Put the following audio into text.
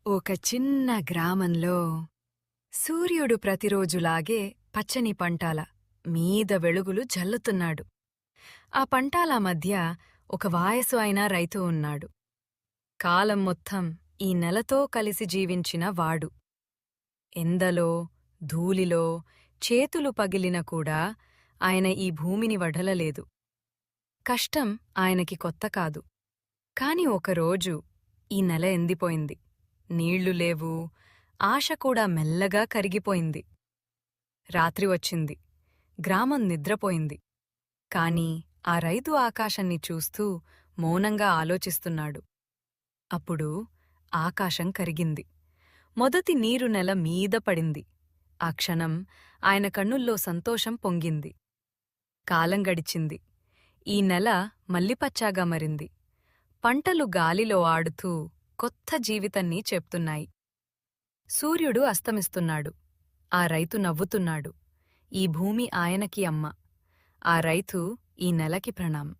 ఒక చిన్న గ్రామంలో సూర్యుడు ప్రతిరోజులాగే పచ్చని పంటాల మీద వెలుగులు జల్లుతున్నాడు. ఆ పంటాల మధ్య ఒక వాయసు అయిన రైతు ఉన్నాడు. కాలం మొత్తం ఈ నెలతో కలిసి జీవించిన వాడు. ఎందలో, ధూళిలో చేతులు పగిలిన కూడా ఆయన ఈ భూమిని వదలలేదు. కష్టం ఆయనకి కొత్త కాదు. కాని ఒకరోజు ఈ నెల ఎండిపోయింది. నీళ్లు లేవు, ఆశ కూడా మెల్లగా కరిగిపోయింది. రాత్రి వచ్చింది. గ్రామం నిద్రపోయింది. కాని ఆ రైతు ఆకాశాన్ని చూస్తూ మౌనంగా ఆలోచిస్తున్నాడు. అప్పుడు ఆకాశం కరిగింది. మొదటి నీరు నెల మీద పడింది. ఆ క్షణం ఆయన కన్నుల్లో సంతోషం పొంగింది. కాలం గడిచింది. ఈ నెల మల్లిపచ్చాగా మరింది. పంటలు గాలిలో ఆడుతూ కొత్త జీవితాన్ని చెప్తున్నాయి. సూర్యుడు అస్తమిస్తున్నాడు. ఆ రైతు నవ్వుతున్నాడు. ఈ భూమి ఆయనకి అమ్మ. ఆ రైతు ఈ నెలకి ప్రణామం.